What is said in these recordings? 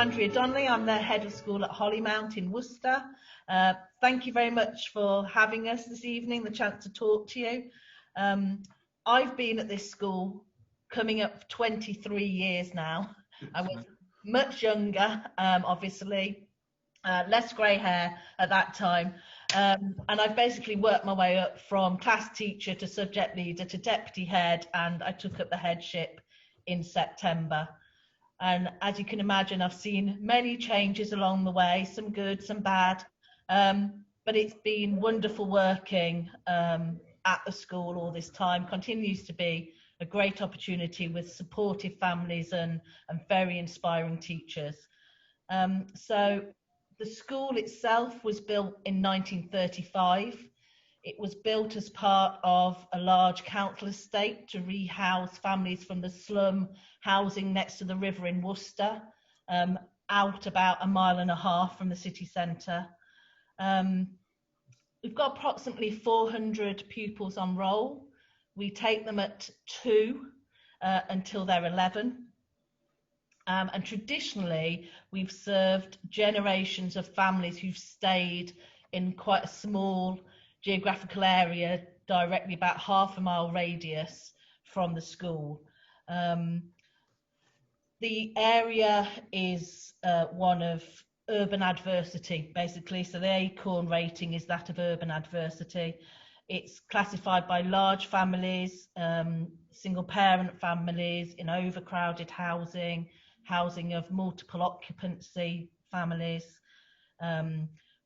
Andrea Donnelly. I'm the head of school at Hollymount in Worcester. Thank you very much for having us this evening, the chance to talk to you. I've been at this school coming up for 23 years now. I was much younger, obviously, less grey hair at that time. And I've basically worked my way up from class teacher to subject leader to deputy head, and I took up the headship in September. And as you can imagine, I've seen many changes along the way, some good, some bad, but it's been wonderful working at the school all this time. Continues to be a great opportunity with supportive families and very inspiring teachers. So the school itself was built in 1935. It was built as part of a large council estate to rehouse families from the slum housing next to the river in Worcester, out about 1.5 miles from the city centre. We've got approximately 400 pupils on roll. We take them at 2 until they're 11. And traditionally, we've served generations of families who've stayed in quite a small geographical area, directly about 1/2 mile radius from the school. The area is one of urban adversity, basically. So the ACORN rating is that of urban adversity. It's classified by large families, single parent families, in overcrowded housing, housing of multiple occupancy families.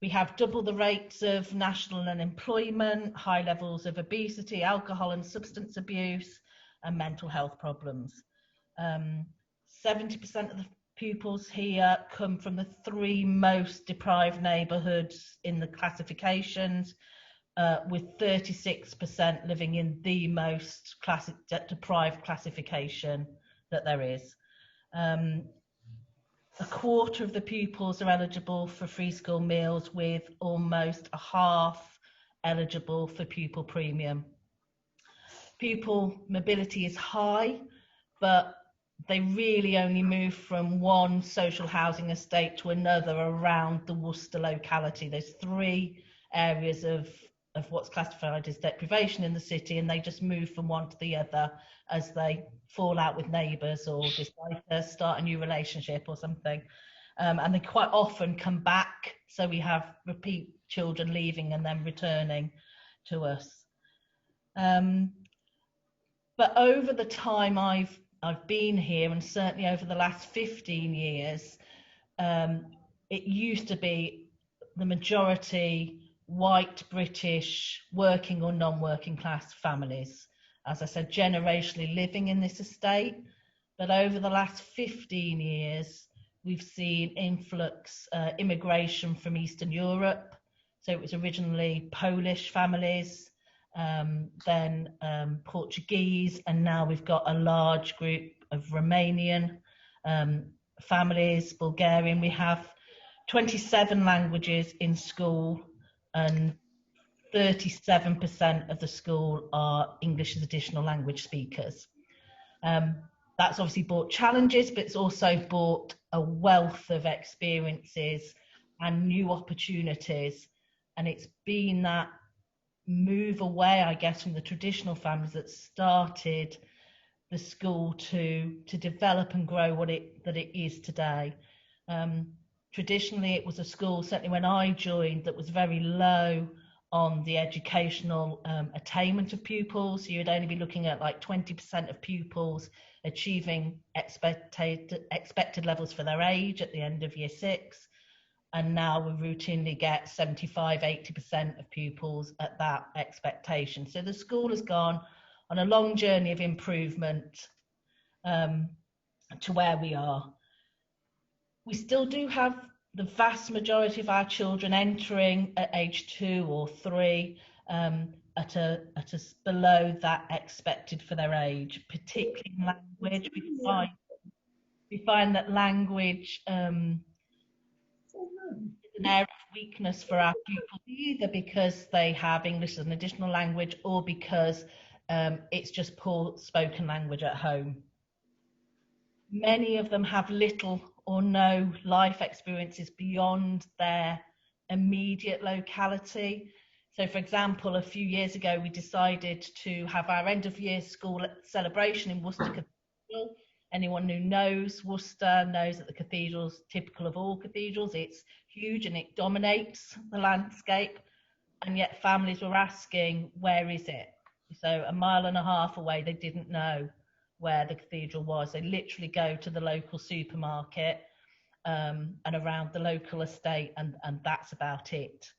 We have double the rates of national unemployment, high levels of obesity, alcohol and substance abuse, and mental health problems. 70% of the pupils here come from the 3 most deprived neighbourhoods in the classifications, with 36% living in the most deprived classification that there is. 1/4 of the pupils are eligible for free school meals, with almost 1/2 eligible for pupil premium. Pupil mobility is high, but they really only move from one social housing estate to another around the Worcester locality. There's 3 areas of what's classified as deprivation in the city, and they just move from one to the other as they fall out with neighbours or decide to start a new relationship or something. And they quite often come back, so we have repeat children leaving and then returning to us. But over the time I've been here, and certainly over the last 15 years, it used to be the majority white British working or non-working class families, as I said, generationally living in this estate. But over the last 15 years, we've seen influx, immigration from Eastern Europe. So it was originally Polish families, then Portuguese, and now we've got a large group of Romanian families, Bulgarian. We have 27 languages in school, and 37% of the school are English as additional language speakers. That's obviously brought challenges, but it's also brought a wealth of experiences and new opportunities. And it's been that move away, I guess, from the traditional families that started the school to develop and grow that it is today. Traditionally, it was a school, certainly when I joined, that was very low on the educational attainment of pupils. You'd only be looking at like 20% of pupils achieving expected levels for their age at the end of year 6. And now we routinely get 75–80% of pupils at that expectation. So the school has gone on a long journey of improvement to where we are. We still do have the vast majority of our children entering at age 2 or 3 at a below that expected for their age, particularly in language. We find that language is an area of weakness for our pupils, either because they have English as an additional language or because it's just poor spoken language at home. Many of them have little or no life experiences beyond their immediate locality. So, for example, a few years ago, we decided to have our end of year school celebration in Worcester Cathedral. Anyone who knows Worcester knows that the cathedral's typical of all cathedrals. It's huge and it dominates the landscape. And yet families were asking, where is it? So a mile and a half away, they didn't know where the cathedral was. They literally go to the local supermarket and around the local estate, and that's about it.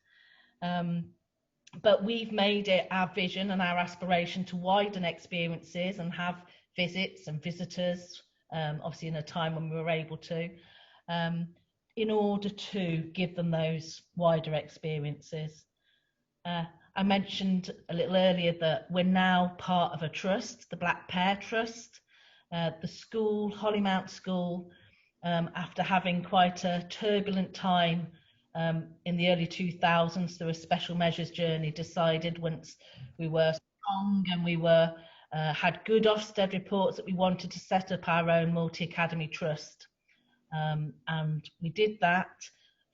But we've made it our vision and our aspiration to widen experiences and have visits and visitors, obviously in a time when we were able to, in order to give them those wider experiences. I mentioned a little earlier that we're now part of a trust, the Black Pear Trust. The school, Hollymount School, after having quite a turbulent time in the early 2000s through a special measures journey, decided once we were strong and we were had good Ofsted reports that we wanted to set up our own multi-academy trust. And we did that.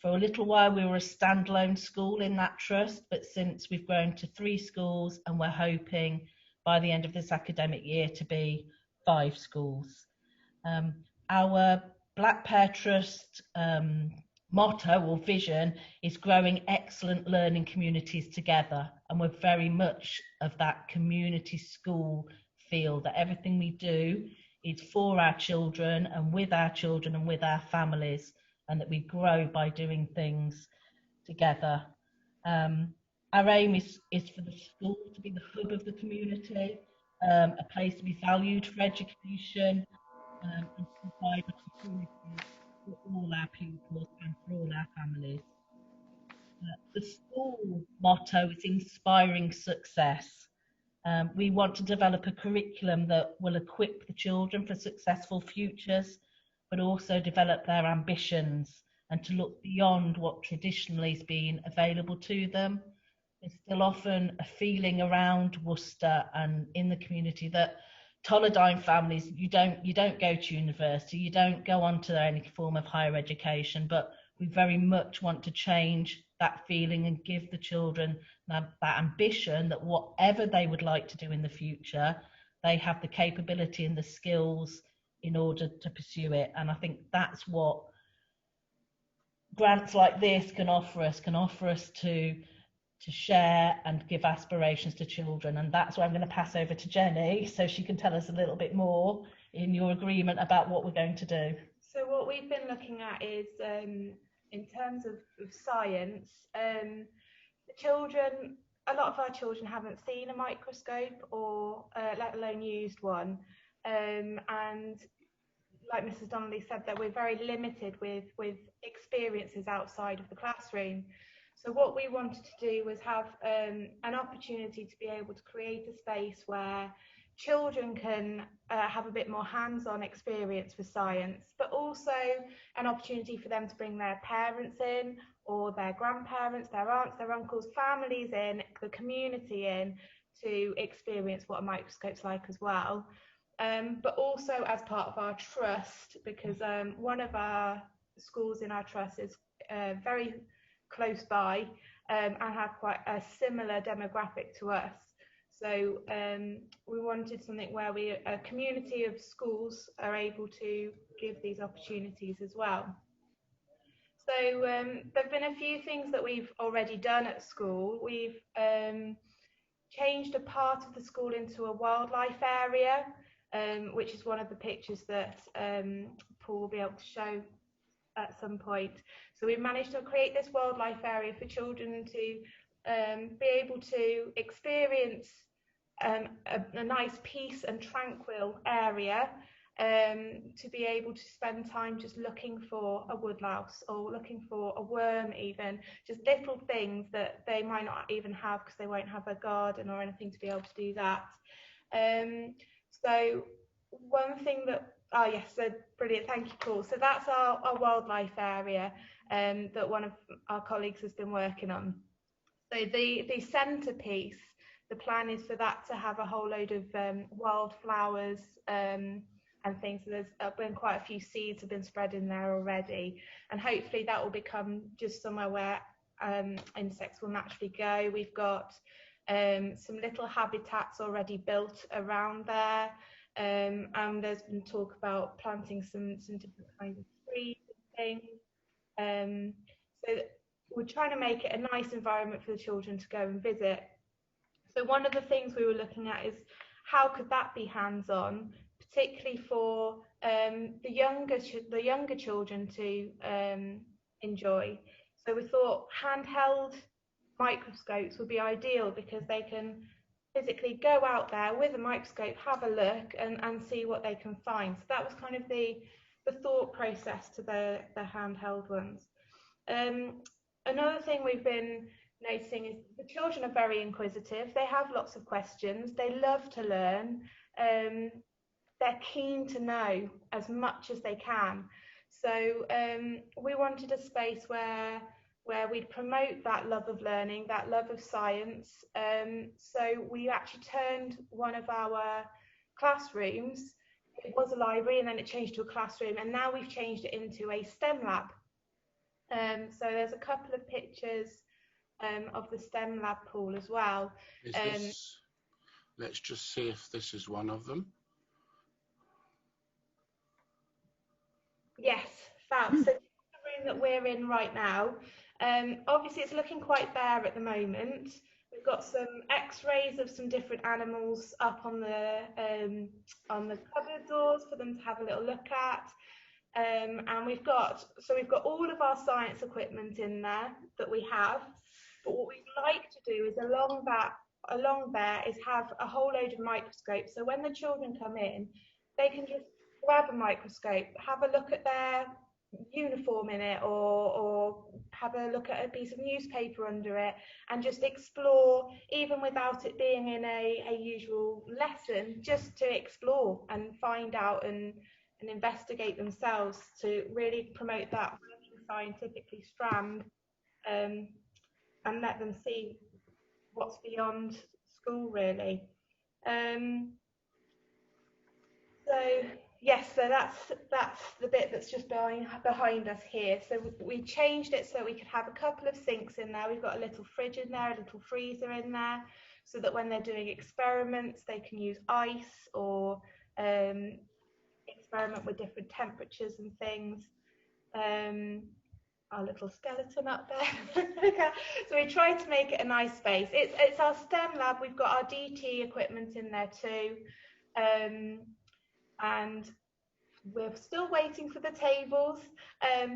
For a little while, we were a standalone school in that trust, but since we've grown to 3 schools, and we're hoping by the end of this academic year to be 5 schools. Our Black Pear Trust motto or vision is growing excellent learning communities together, and we're very much of that community school feel, that everything we do is for our children and with our families, and that we grow by doing things together. Our aim is for the school to be the hub of the community, a place to be valued for education, and to provide opportunities for all our pupils and for all our families. The school motto is inspiring success. We want to develop a curriculum that will equip the children for successful futures, but also develop their ambitions and to look beyond what traditionally has been available to them. There's still often a feeling around Worcester and in the community that Tolladine families, you don't go to university, you don't go on to any form of higher education, but we very much want to change that feeling and give the children that ambition that whatever they would like to do in the future, they have the capability and the skills in order to pursue it. And I think that's what grants like this can offer us to share and give aspirations to children. And that's why I'm going to pass over to Jenny so she can tell us a little bit more in your agreement about what we're going to do. So what we've been looking at is in terms of science, the children, a lot of our children haven't seen a microscope or let alone used one, and like Mrs. Donnelly said, that we're very limited with experiences outside of the classroom. So what we wanted to do was have an opportunity to be able to create a space where children can have a bit more hands-on experience with science, but also an opportunity for them to bring their parents in, or their grandparents, their aunts, their uncles, families in, the community in, to experience what a microscope's like as well. But also as part of our trust, because one of our schools in our trust is very close by and have quite a similar demographic to us. So we wanted something where a community of schools are able to give these opportunities as well. So there have been a few things that we've already done at school. We've changed a part of the school into a wildlife area, which is one of the pictures that Paul will be able to show at some point. So we've managed to create this wildlife area for children to be able to experience a nice peace and tranquil area, to be able to spend time just looking for a woodlouse or looking for a worm, even just little things that they might not even have because they won't have a garden or anything to be able to do that. So one thing that, oh yes, so brilliant, thank you, Paul. So that's our wildlife area that one of our colleagues has been working on. So the centrepiece, the plan is for that to have a whole load of wildflowers and things. So there's been quite a few seeds have been spread in there already, and hopefully that will become just somewhere where insects will naturally go. We've got some little habitats already built around there, and there's been talk about planting some different kinds of trees and things. So we're trying to make it a nice environment for the children to go and visit. So one of the things we were looking at is how could that be hands-on, particularly for the younger children to enjoy. So we thought handheld microscopes would be ideal because they can physically go out there with a microscope, have a look, and see what they can find. So that was kind of the thought process to the handheld ones. Another thing we've been noticing is the children are very inquisitive. They have lots of questions. They love to learn. They're keen to know as much as they can. So we wanted a space where we'd promote that love of learning, that love of science. So we actually turned one of our classrooms, it was a library and then it changed to a classroom, and now we've changed it into a STEM lab. So there's a couple of pictures of the STEM lab pool as well. Is this, let's just see if this is one of them. Yes, fab. So the room that we're in right now, obviously it's looking quite bare at the moment. We've got some X-rays of some different animals up on the cupboard doors for them to have a little look at. And we've got all of our science equipment in there that we have. But what we'd like to do is along there is have a whole load of microscopes. So when the children come in, they can just grab a microscope, have a look at their uniform in it, or have a look at a piece of newspaper under it, and just explore, even without it being in a usual lesson, just to explore and find out and investigate themselves, to really promote that scientifically strand, and let them see what's beyond school, really. So yes, so that's the bit that's just behind us here. So we changed it so we could have a couple of sinks in there. We've got a little fridge in there, a little freezer in there, so that when they're doing experiments, they can use ice or experiment with different temperatures and things. Our little skeleton up there. So we tried to make it a nice space. It's our STEM lab. We've got our DT equipment in there too. And we're still waiting for the tables,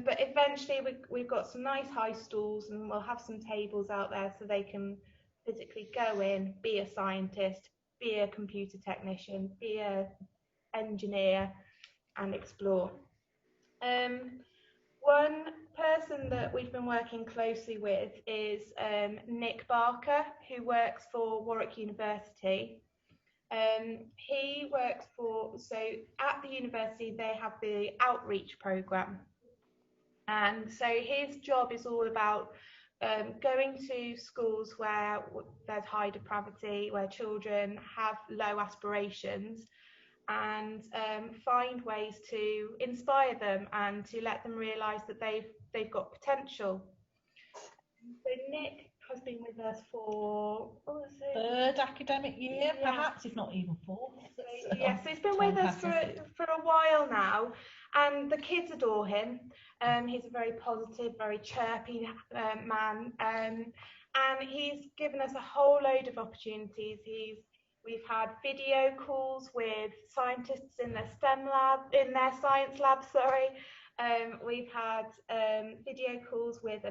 but eventually we've got some nice high stools, and we'll have some tables out there so they can physically go in, be a scientist, be a computer technician, be a engineer, and explore. One person that we've been working closely with is Nick Barker, who works for Warwick University. He works so at the university they have the outreach programme, and so his job is all about going to schools where there's high depravity, where children have low aspirations, and find ways to inspire them and to let them realise that they've got potential. So Nick has been with us for third academic year, perhaps, if not even fourth. Yeah, so he's been with us for a while now, and the kids adore him. He's a very positive, very chirpy man, and he's given us a whole load of opportunities. We've had video calls with scientists in their science lab. We've had video calls with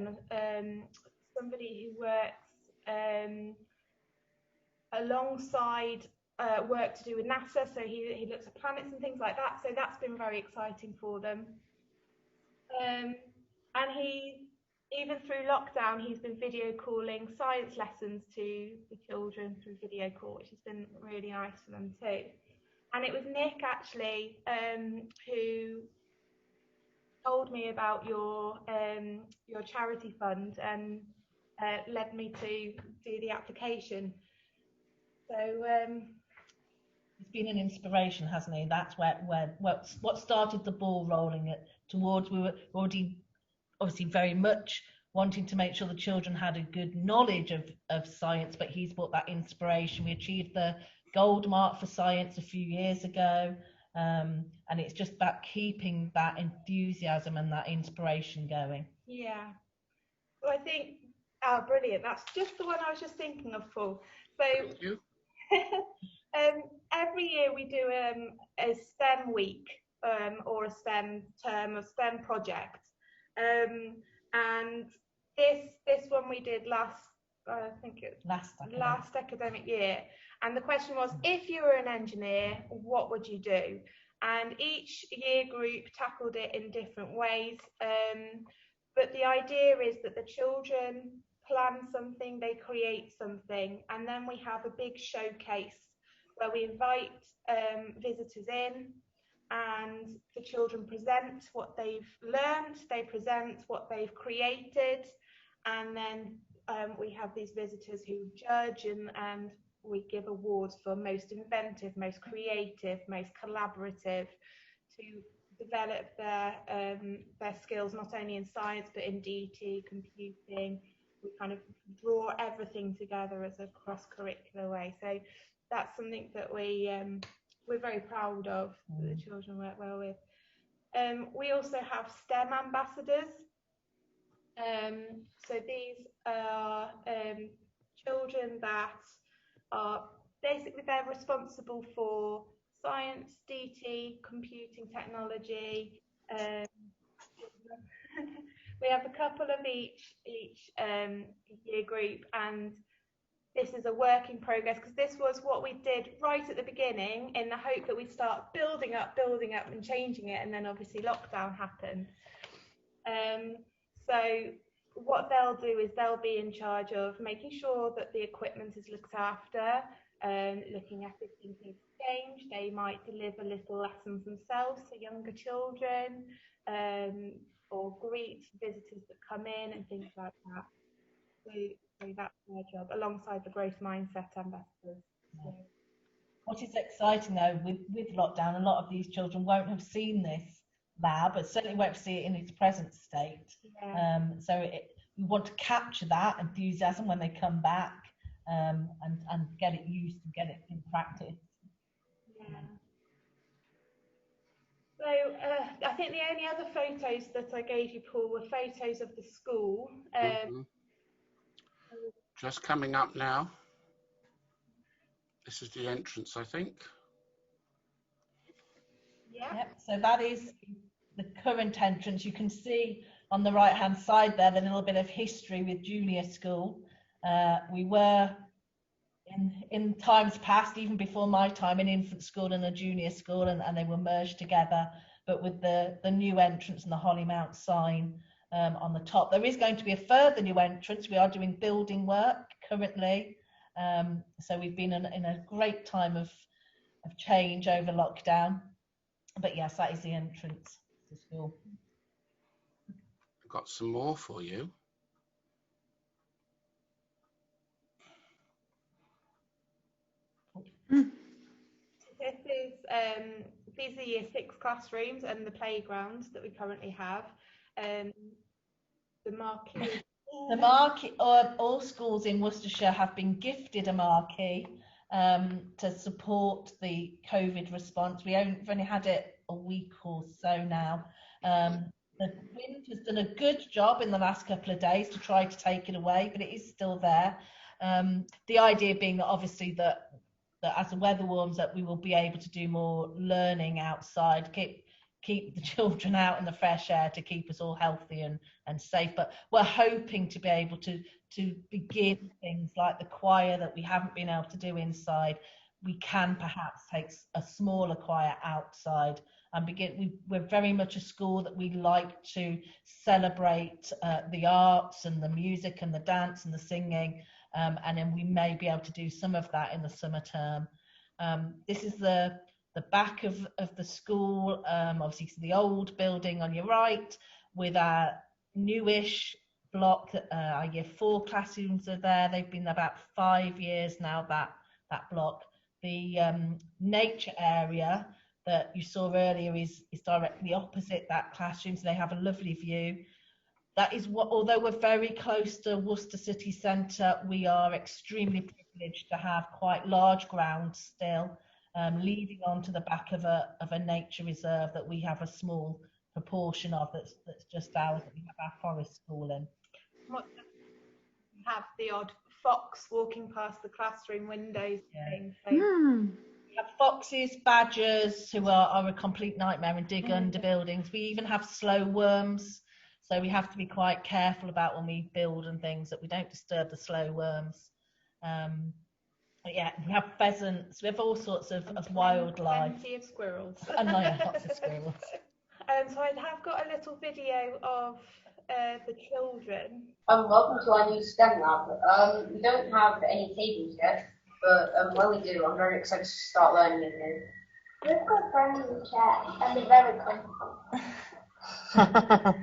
somebody who works alongside work to do with NASA, so he looks at planets and things like that. So that's been very exciting for them. And even through lockdown, he's been video calling science lessons to the children through video call, which has been really nice for them too. And it was Nick actually who told me about your charity fund and led me to do the application. So He's been an inspiration, hasn't he? That's what started the ball rolling towards. We were already obviously very much wanting to make sure the children had a good knowledge of science, but he's brought that inspiration. We achieved the gold mark for science a few years ago, and it's just about keeping that enthusiasm and that inspiration going. Yeah. Well, I think, oh, brilliant. That's just the one I was just thinking of, Paul. So, Thank you. every year we do a STEM week, or a STEM term, a STEM project. And this one we did last, I think it last academic year. And the question was, if you were an engineer, what would you do? And each year group tackled it in different ways. But the idea is that the children plan something, they create something, and then we have a big showcase where we invite visitors in, and the children present what they've learned, they present what they've created, and then we have these visitors who judge, and we give awards for most inventive, most creative, most collaborative, to develop their skills not only in science but in DT, computing. We kind of draw everything together as a cross-curricular way. So that's something that we're very proud of, that the children work well with. We also have STEM ambassadors. So these are children that are basically, they're responsible for science, DT, computing technology. We have a couple of each year group, and this is a work in progress, because this was what we did right at the beginning in the hope that we'd start building up and changing it, and then obviously lockdown happened. So what they'll do is they'll be in charge of making sure that the equipment is looked after, looking at if things need to change. They might deliver little lessons themselves to younger children, or greet visitors that come in and things like that. So that's their job, alongside the growth mindset ambassadors. So. What is exciting though, with lockdown, a lot of these children won't have seen this lab, but certainly won't see it in its present state. Yeah. We want to capture that enthusiasm when they come back, and get it used and get it in practice. Yeah. So I think the only other photos that I gave you, Paul, were photos of the school. Just coming up now. This is the entrance, I think. Yeah. Yep, so that is the current entrance. You can see on the right hand side there the little bit of history with junior school. We were in times past, even before my time, in infant school and a junior school, and they were merged together. But with the new entrance and the Hollymount sign on the top, there is going to be a further new entrance. We are doing building work currently, so we've been in a great time of change over lockdown. But yes, that is the entrance to school. I've got some more for you. These are Year 6 classrooms and the playgrounds that we currently have. The marquee. The marquee, all schools in Worcestershire have been gifted a marquee to support the COVID response. We've only had it a week or so now. The wind has done a good job in the last couple of days to try to take it away, but it is still there. The idea being that obviously that as the weather warms up, we will be able to do more learning outside, keep the children out in the fresh air to keep us all healthy and safe. But we're hoping to be able to begin things like the choir that we haven't been able to do inside. We can perhaps take a smaller choir outside and begin. We're very much a school that we like to celebrate the arts and the music and the dance and the singing, and then we may be able to do some of that in the summer term. This is the back of the school, obviously the old building on your right, with our newish block. Our Year 4 classrooms are there. They've been there about 5 years now, that block. the nature area that you saw earlier is directly opposite that classroom, so they have a lovely view. That is what, although we're very close to Worcester city centre, we are extremely privileged to have quite large grounds still, leading on to the back of a nature reserve that we have a small proportion of that's just ours, that we have our forest school in. Have the odd fox walking past the classroom windows. Yeah. So. We have foxes, badgers, who are a complete nightmare and dig under buildings. We even have slow worms, so we have to be quite careful about when we build and things that we don't disturb the slow worms. But yeah, we have pheasants, we have all sorts of wildlife. Plenty of squirrels. And lots of squirrels. So I have got a little video of the children. Welcome to our new STEM lab. We don't have any tables yet, but when we do, I'm very excited to start learning in here. We've got friends in the chat, and they're very comfortable.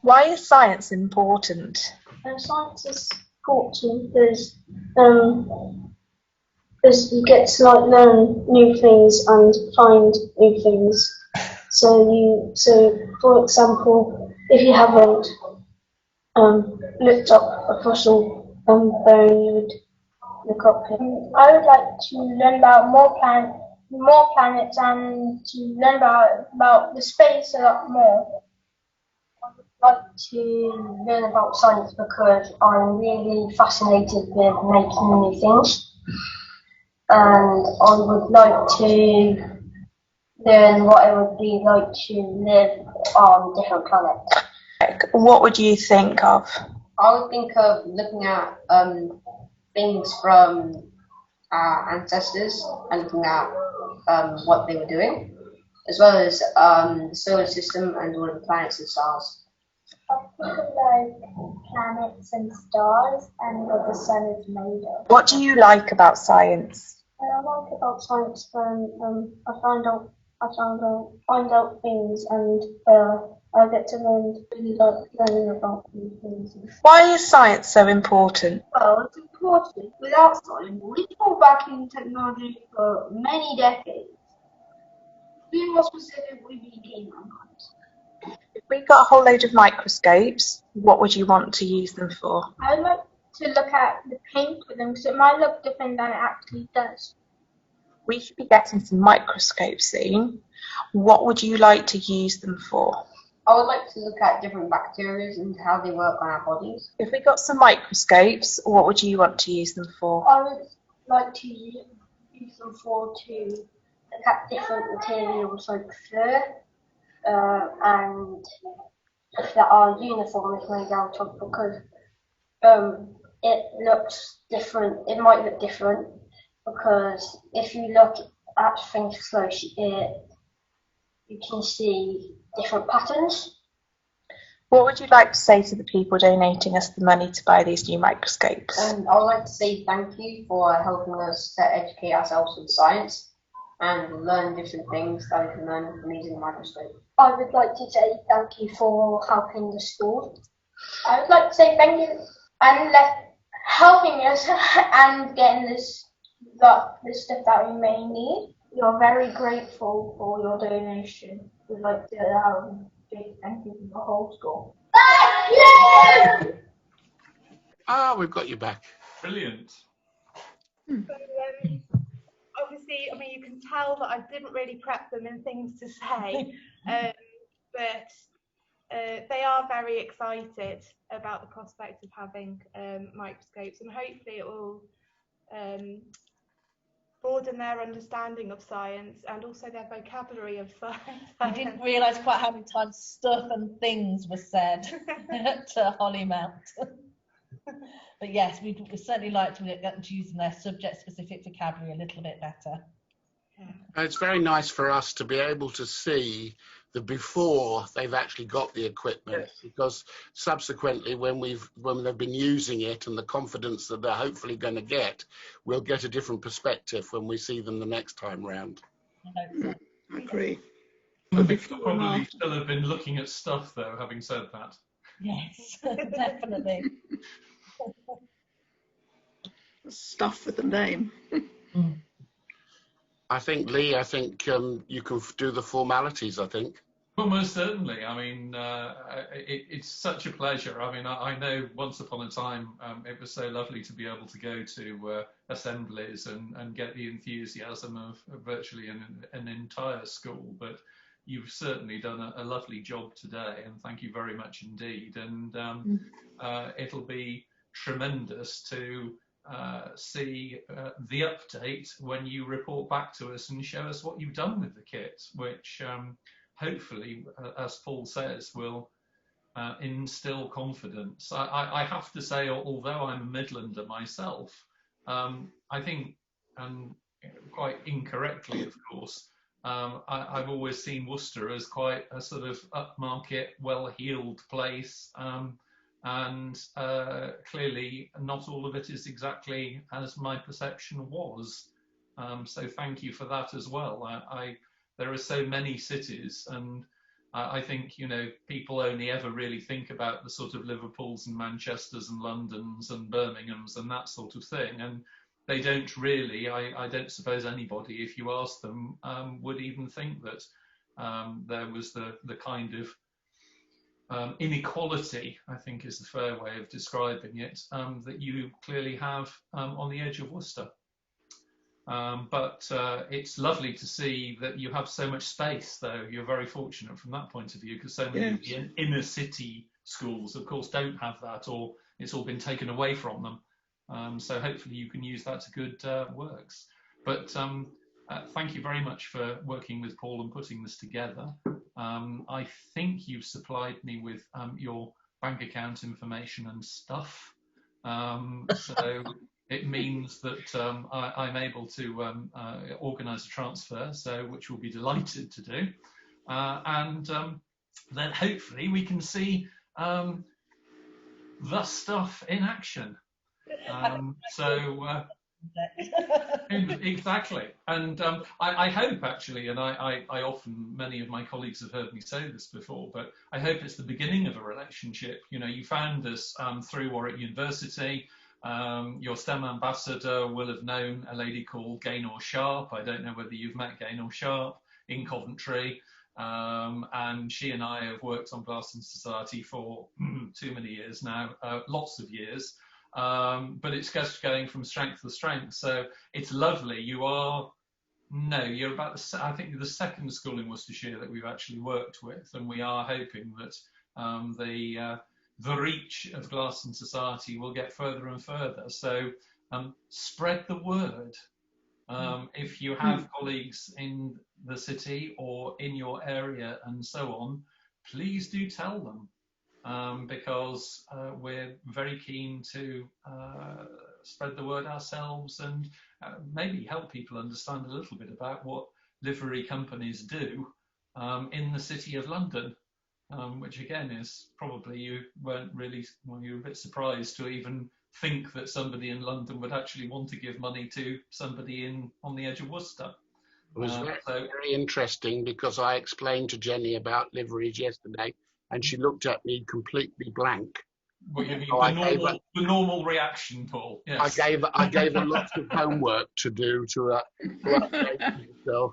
Why is science important? Science is important because you get to learn new things and find new things. So for example, if you haven't looked up a fossil bone, you would look up it. I would like to learn about more planets and to learn about the space a lot more. I would like to learn about science because I'm really fascinated with making new things, and I would like to learn what it would be like to live on different planets. What would you think of? I would think of looking at things from our ancestors and looking at what they were doing, as well as the solar system and all of the planets and stars. I think of like planets and stars and what the sun is made of. What do you like about science? I like about science when I find out things, and I get to learning about new things. Why is science so important? Well, it's important. Without science, we fall back in technology for many decades. To be more specific, we became mankind. If we got a whole load of microscopes, what would you want to use them for? I'd like to look at the paint with them because it might look different than it actually does. We should be getting some microscopes soon. What would you like to use them for? I would like to look at different bacteria and how they work on our bodies. If we got some microscopes, what would you want to use them for? I would like to use them to look at different materials like fur and that our uniform is made out of, because it looks different. It might look different because if you look at things close, you can see different patterns. What would you like to say to the people donating us the money to buy these new microscopes? I would like to say thank you for helping us to educate ourselves in science and learn different things that we can learn from using a microscope. I would like to say thank you for helping the school. I would like to say thank you and helping us and getting this stuff that we may need. We are very grateful for your donation. We'd like to say thank you to the whole school. Thank you! We've got you back. Brilliant. So, obviously, I mean, you can tell that I didn't really prep them in things to say, but they are very excited about the prospect of having microscopes, and hopefully it will broaden their understanding of science and also their vocabulary of science. I didn't realise quite how many times stuff and things were said to Hollymount. But yes, we'd certainly like to get to using their subject-specific vocabulary a little bit better. It's very nice for us to be able to see the before they've actually got the equipment, because subsequently when they've been using it and the confidence that they're hopefully going to get, we'll get a different perspective when we see them the next time round. So. I agree. They probably still have been looking at stuff though, having said that. Yes, definitely. Stuff with a name. I think, Lee, you can do the formalities, I think. Well, most certainly. I mean, it's such a pleasure. I mean, I know once upon a time it was so lovely to be able to go to assemblies and get the enthusiasm of virtually an entire school. But you've certainly done a lovely job today, and thank you very much indeed. And it'll be tremendous to see the update when you report back to us and show us what you've done with the kit, which hopefully, as Paul says, will instill confidence. I have to say, although I'm a Midlander myself, I think, and quite incorrectly, of course, I've always seen Worcester as quite a sort of upmarket, well-heeled place, and clearly not all of it is exactly as my perception was. So thank you for that as well. There are so many cities, and I think, you know, people only ever really think about the sort of Liverpools and Manchesters and Londons and Birminghams and that sort of thing, and they don't really, I don't suppose anybody, if you ask them, would even think that there was the kind of inequality, I think is the fair way of describing it, that you clearly have on the edge of Worcester. But it's lovely to see that you have so much space, though. You're very fortunate from that point of view, because so many of the inner city schools, of course, don't have that, or it's all been taken away from them. So hopefully you can use that to good works. But thank you very much for working with Paul and putting this together. I think you've supplied me with your bank account information and stuff. So it means that I'm able to organise a transfer, which we'll be delighted to do. And then hopefully we can see the stuff in action. Exactly. And I hope actually, and I often, many of my colleagues have heard me say this before, but I hope it's the beginning of a relationship. You know, you found us through Warwick University. Your STEM ambassador will have known a lady called Gaynor Sharp. I don't know whether you've met Gaynor Sharp in Coventry. And she and I have worked on Glaston Society for too many years now, lots of years. But it's just going from strength to strength. So it's lovely. You're about I think you're the second school in Worcestershire that we've actually worked with, and we are hoping that the reach of Glaston Society will get further and further. So spread the word. If you have colleagues in the city or in your area and so on, please do tell them, because we're very keen to spread the word ourselves and maybe help people understand a little bit about what livery companies do in the City of London. Which again is probably you weren't really, well, you were a bit surprised to even think that somebody in London would actually want to give money to somebody on the edge of Worcester. It was very interesting, because I explained to Jenny about liveries yesterday and she looked at me completely blank. Well, you mean the normal reaction, Paul. Yes. I gave her lots of homework to do to update herself,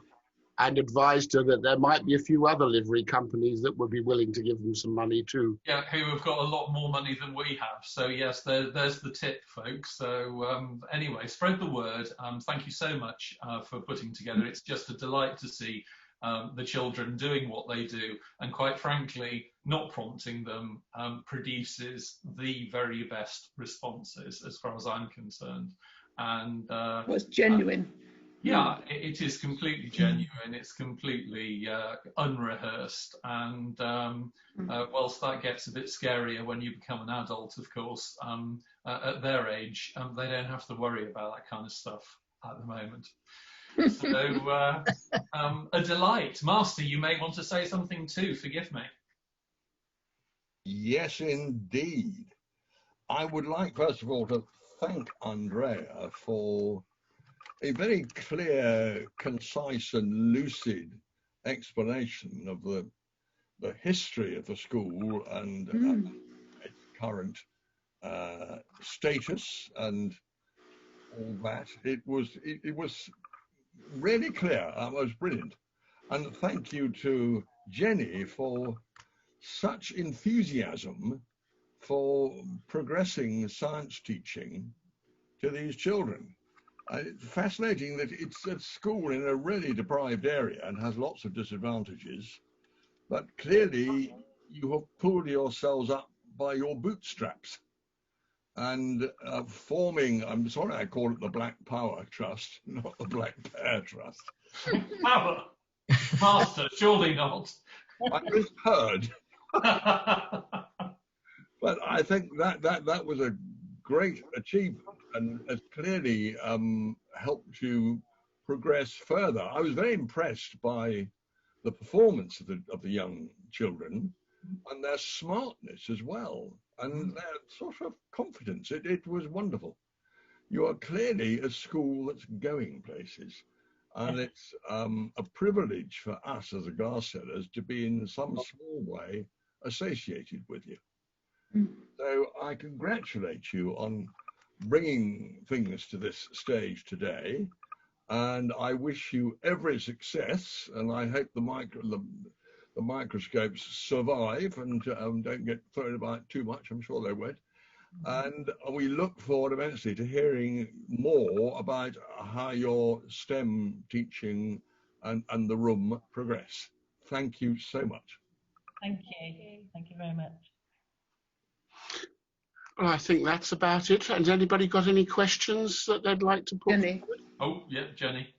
and advised her that there might be a few other livery companies that would be willing to give them some money too. Yeah, who have got a lot more money than we have. So yes, there's the tip, folks. So anyway, spread the word. Thank you so much for putting together. It's just a delight to see the children doing what they do, and quite frankly, not prompting them produces the very best responses as far as I'm concerned. And it's genuine. Yeah, it is completely genuine. It's completely unrehearsed, and whilst that gets a bit scarier when you become an adult, of course, at their age, they don't have to worry about that kind of stuff at the moment. So, a delight. Master, you may want to say something too. Forgive me. Yes, indeed. I would like, first of all, to thank Andrea for a very clear, concise and lucid explanation of the history of the school and its current status and all that. It was really clear. It was brilliant. And thank you to Jenny for such enthusiasm for progressing science teaching to these children. It's fascinating that it's a school in a really deprived area and has lots of disadvantages, but clearly you have pulled yourselves up by your bootstraps and forming, I'm sorry I call it the Black Power Trust, not the Black Pear Trust. Power? Master, surely not. I misheard. But I think that was a great achievement and has clearly helped you progress further. I was very impressed by the performance of the young children and their smartness as well, and their sort of confidence. It was wonderful. You are clearly a school that's going places, and it's a privilege for us as a glass sellers to be in some small way associated with you. So I congratulate you on bringing things to this stage today, and I wish you every success, and I hope the microscopes survive and don't get thrown about too much. I'm sure they won't. And we look forward immensely to hearing more about how your STEM teaching and the room progress. Thank you so much. Thank you. Thank you very much. Well, I think that's about it. Has anybody got any questions that they'd like to put? Jenny. Oh, yeah, Jenny.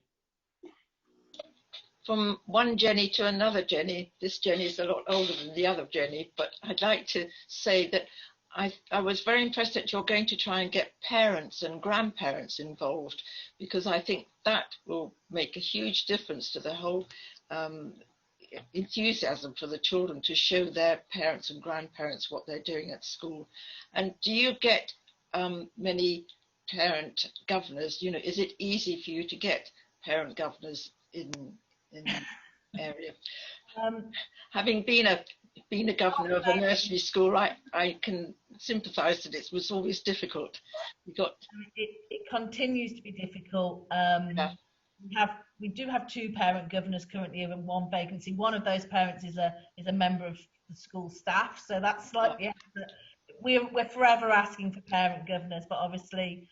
From one Jenny to another Jenny, this Jenny is a lot older than the other Jenny, but I'd like to say that I was very impressed that you're going to try and get parents and grandparents involved, because I think that will make a huge difference to the whole enthusiasm for the children to show their parents and grandparents what they're doing at school. And do you get many parent governors? You know, is it easy for you to get parent governors in the area? Having been a governor of a nursery school, I can sympathise that it was always difficult. It continues to be difficult. Yeah. We do have two parent governors currently in one vacancy. One of those parents is a member of the school staff, so that's slightly. We're forever asking for parent governors, but obviously,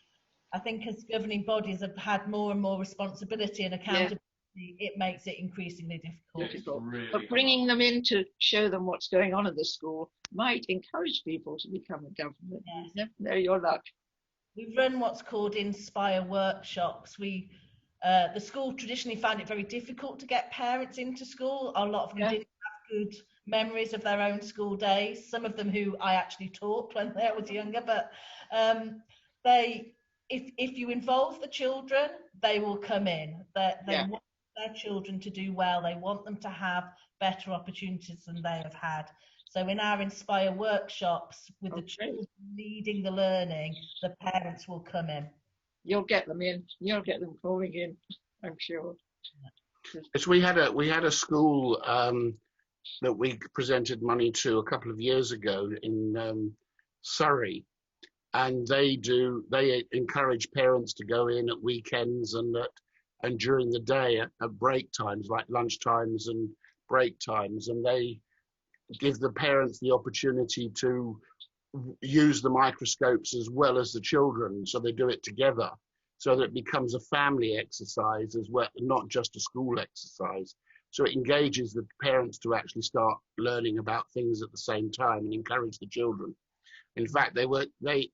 I think as governing bodies have had more and more responsibility and accountability, it makes it increasingly difficult. Really but bringing them in to show them what's going on in the school might encourage people to become a governor. Yes. You never know your luck. We run what's called Inspire workshops. The school traditionally found it very difficult to get parents into school. A lot of them didn't have good memories of their own school days. Some of them who I actually taught when I was younger, but if you involve the children, they will come in. They want their children to do well. They want them to have better opportunities than they have had. So in our Inspire workshops, with the children leading the learning, the parents will come in. You'll get them in. You'll get them calling in, I'm sure. Yes, we had a school that we presented money to a couple of years ago in Surrey, and they encourage parents to go in at weekends and during the day at break times, like lunch times and break times, and they give the parents the opportunity to use the microscopes as well as the children, so they do it together, so that it becomes a family exercise as well, not just a school exercise. So it engages the parents to actually start learning about things at the same time and encourage the children. In fact,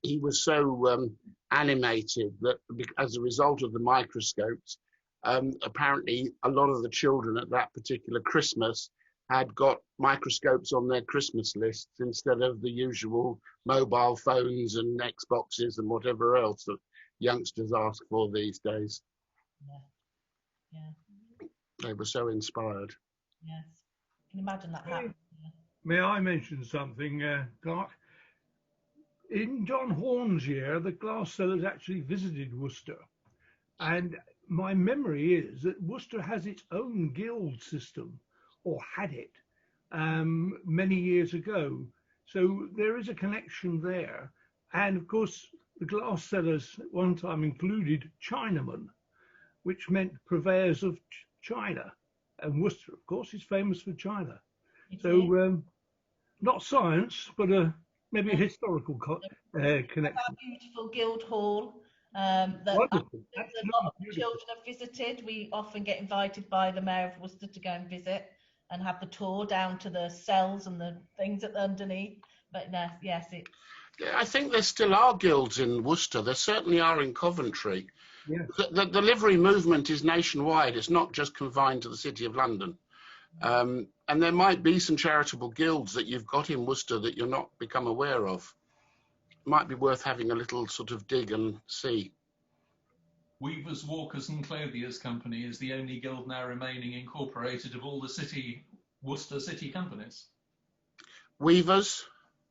he was so animated that as a result of the microscopes, apparently a lot of the children at that particular Christmas had got microscopes on their Christmas lists instead of the usual mobile phones and Xboxes and whatever else that youngsters ask for these days. Yeah. They were so inspired. Yes. Can you imagine that happening? May I mention something, Clark? In John Horn's year, the glass sellers actually visited Worcester. And my memory is that Worcester has its own guild system, or had it, many years ago. So there is a connection there. And of course, the glass cellars at one time included Chinamen, which meant purveyors of China. And Worcester, of course, is famous for China. So not science, but maybe a historical connection. Our beautiful Guildhall that a lot of children have visited. We often get invited by the Mayor of Worcester to go and visit and have the tour down to the cells and the things underneath. But no, yes, it's... I think there still are guilds in Worcester. There certainly are in Coventry. Yeah. The livery movement is nationwide. It's not just confined to the City of London. And there might be some charitable guilds that you've got in Worcester that you're not become aware of. Might be worth having a little sort of dig and see. Weavers, Walkers and Clothiers Company is the only guild now remaining incorporated of all the Worcester city companies. Weavers?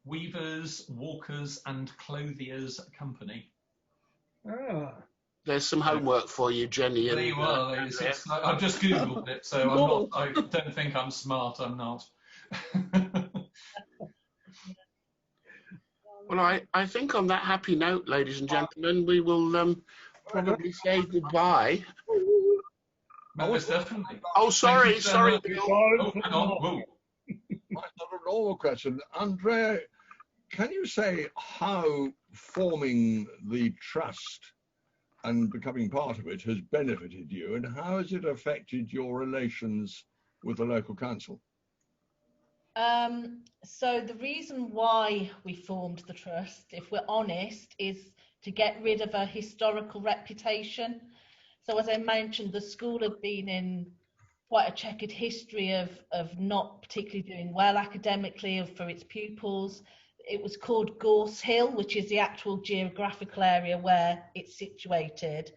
Weavers, Walkers and Clothiers Company. Ah. There's some homework for you, Jenny. There you are, ladies. I've just Googled it, so I don't think I'm smart. I'm not. Well, I think on that happy note, ladies and gentlemen, we will probably say goodbye. Most definitely. Oh, sorry, sorry, Bill. Oh, hang on. Whoa. Another normal question. Andrea, can you say how forming the trust and becoming part of it has benefited you, and how has it affected your relations with the local council? So the reason why we formed the trust, if we're honest, is to get rid of a historical reputation. So as I mentioned, the school had been in quite a checkered history of not particularly doing well academically for its pupils. It was called Gorse Hill, which is the actual geographical area where it's situated.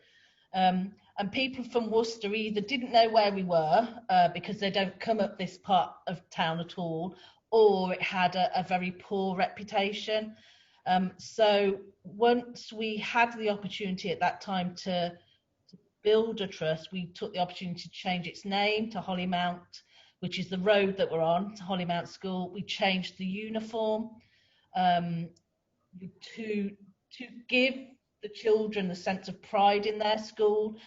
And people from Worcester either didn't know where we were because they don't come up this part of town at all, or it had a very poor reputation. So once we had the opportunity at that time to build a trust, we took the opportunity to change its name to Hollymount, which is the road that we're on, to Hollymount School. We changed the uniform to give the children a sense of pride in their school.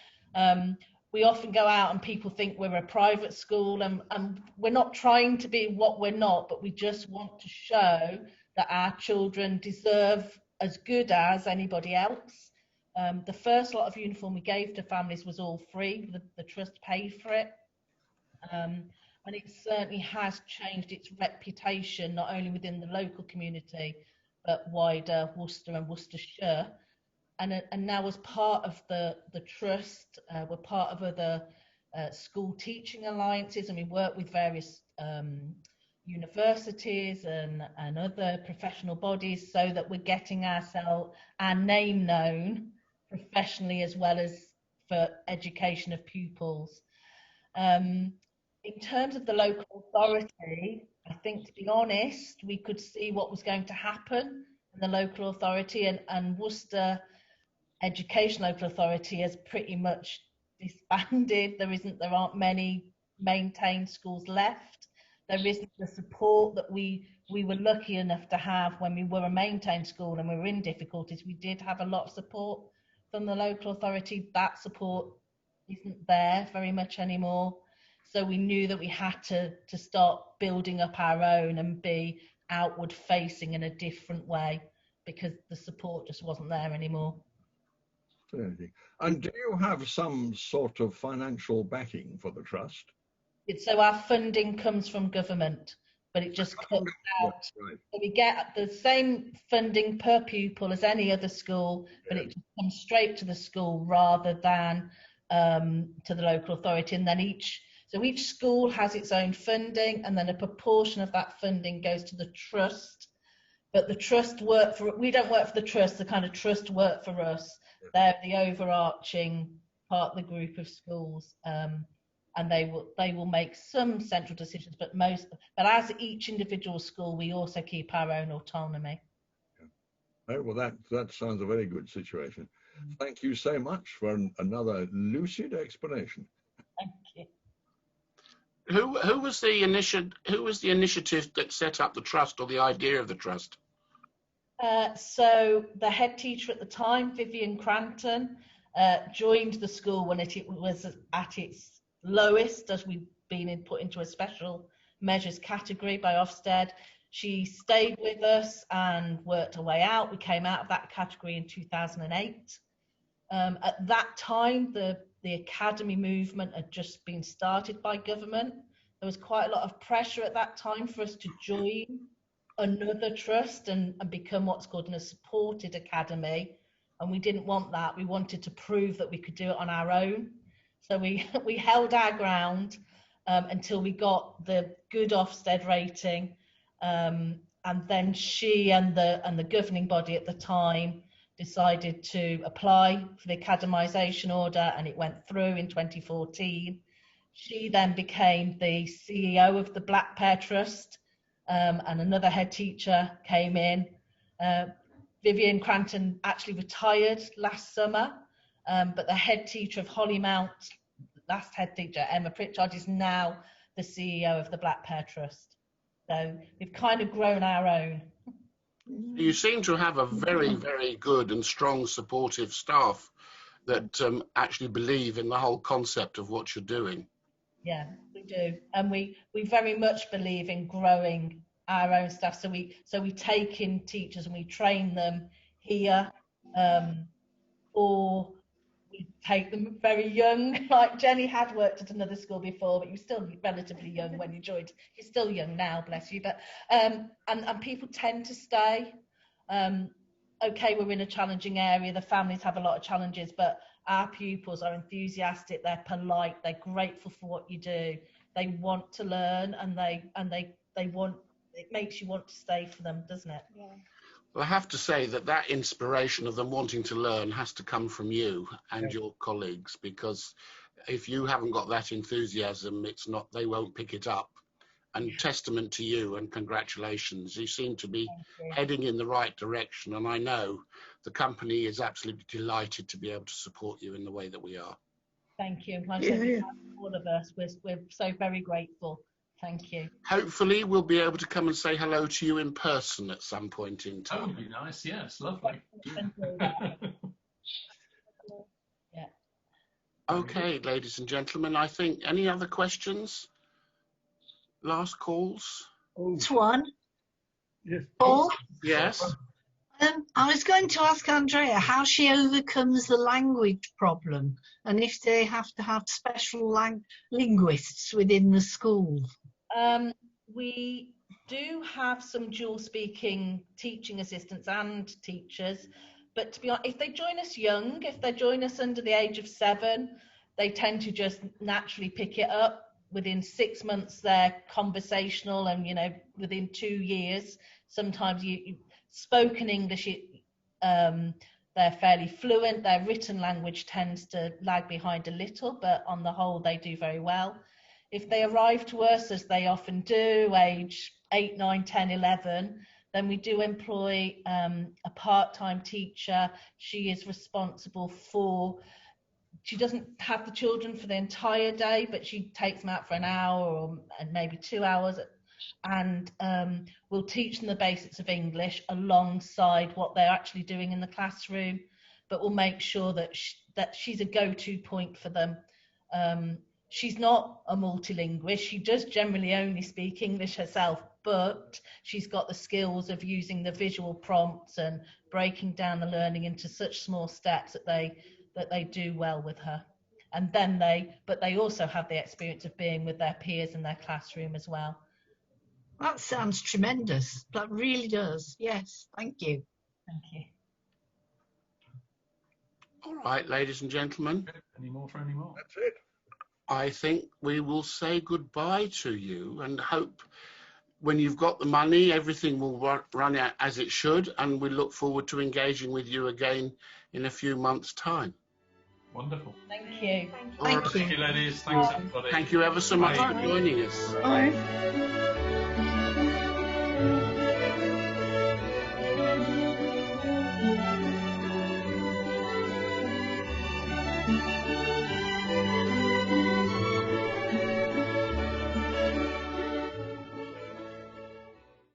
We often go out and people think we're a private school, and we're not trying to be what we're not, but we just want to show that our children deserve as good as anybody else. The first lot of uniform we gave to families was all free. The trust paid for it. And it certainly has changed its reputation, not only within the local community, but wider Worcester and Worcestershire. And now as part of the trust, we're part of other school teaching alliances, and we work with various universities and other professional bodies so that we're getting our name known professionally as well as for education of pupils. In terms of the local authority, I think, to be honest, we could see what was going to happen in the local authority, and Worcester Education Local Authority has pretty much disbanded. There aren't many maintained schools left. There isn't the support that we were lucky enough to have when we were a maintained school and we were in difficulties. We did have a lot of support from the local authority. That support isn't there very much anymore. So we knew that we had to start building up our own and be outward facing in a different way because the support just wasn't there anymore. And do you have some sort of financial backing for the trust? So our funding comes from government, but it just comes out. Right. So we get the same funding per pupil as any other school, but it just comes straight to the school rather than to the local authority. And then each school has its own funding, and then a proportion of that funding goes to the trust. But the trust we don't work for the trust, the kind of trust work for us. They're the overarching part of the group of schools, and they will make some central decisions, but as each individual school, we also keep our own autonomy. Oh, well, that sounds a very good situation. Thank you so much for another lucid explanation. Thank you. Who was the initiative that set up the trust, or the idea of the trust? So the head teacher at the time, Vivian Cranton, joined the school when it was at its lowest, as we'd been put into a special measures category by Ofsted. She stayed with us and worked her way out. We came out of that category in 2008. At that time, the academy movement had just been started by government. There was quite a lot of pressure at that time for us to join another trust and become what's called a supported academy, and we didn't want that. We wanted to prove that we could do it on our own. So we held our ground until we got the good Ofsted rating, and then she and the governing body at the time decided to apply for the academisation order, and it went through in 2014. She then became the CEO of the Black Pear Trust, and another head teacher came in. Vivian Cranton actually retired last summer, but the head teacher of Hollymount, last head teacher, Emma Pritchard, is now the CEO of the Black Pear Trust. So we've kind of grown our own. You seem to have a very, very good and strong supportive staff that actually believe in the whole concept of what you're doing. Yeah, we do, and we very much believe in growing our own staff. So we take in teachers and we train them here, or we take them very young. Like Jenny had worked at another school before, but you were still relatively young when you joined. You're still young now, bless you. But and people tend to stay. Okay, we're in a challenging area. The families have a lot of challenges, but our pupils are enthusiastic. They're polite. They're grateful for what you do. They want to learn, and they want. It makes you want to stay for them, doesn't it? Yeah. Well, I have to say that inspiration of them wanting to learn has to come from you and your colleagues, because if you haven't got that enthusiasm, they won't pick it up. And testament to you, and congratulations. You seem to be heading in the right direction, and I know the company is absolutely delighted to be able to support you in the way that we are. Thank you. Like I said, all of us, we're so very grateful. Thank you. Hopefully we'll be able to come and say hello to you in person at some point in time. That would be nice. Yes, lovely. Yeah. Okay, ladies and gentlemen, I think any other questions? Last calls? It's one. Yes. Paul? Yes. I was going to ask Andrea how she overcomes the language problem, and if they have to have special linguists within the school. We do have some dual speaking teaching assistants and teachers, but to be honest, if they join us young, if they join us under the age of 7, they tend to just naturally pick it up. Within 6 months, they're conversational, and within 2 years, sometimes you spoken English, they're fairly fluent. Their written language tends to lag behind a little, but on the whole, they do very well. If they arrive to us, as they often do, age 8, 9, 10, 11, then we do employ a part-time teacher. She is responsible for. She doesn't have the children for the entire day, but she takes them out for an hour and maybe 2 hours, and we'll teach them the basics of English alongside what they're actually doing in the classroom, but we'll make sure that she's a go-to point for them. She's not a multilingual. She does generally only speak English herself, but she's got the skills of using the visual prompts and breaking down the learning into such small steps that they do well with her. And then they also have the experience of being with their peers in their classroom as well. That sounds tremendous. That really does. Yes, thank you. Thank you. All right, ladies and gentlemen. Any more for any more? That's it. I think we will say goodbye to you and hope when you've got the money, everything will run out as it should, and we look forward to engaging with you again in a few months' time. Wonderful. Thank you. Thank you, ladies. Thanks, everybody. Thank you ever so much Bye. for joining us. Bye.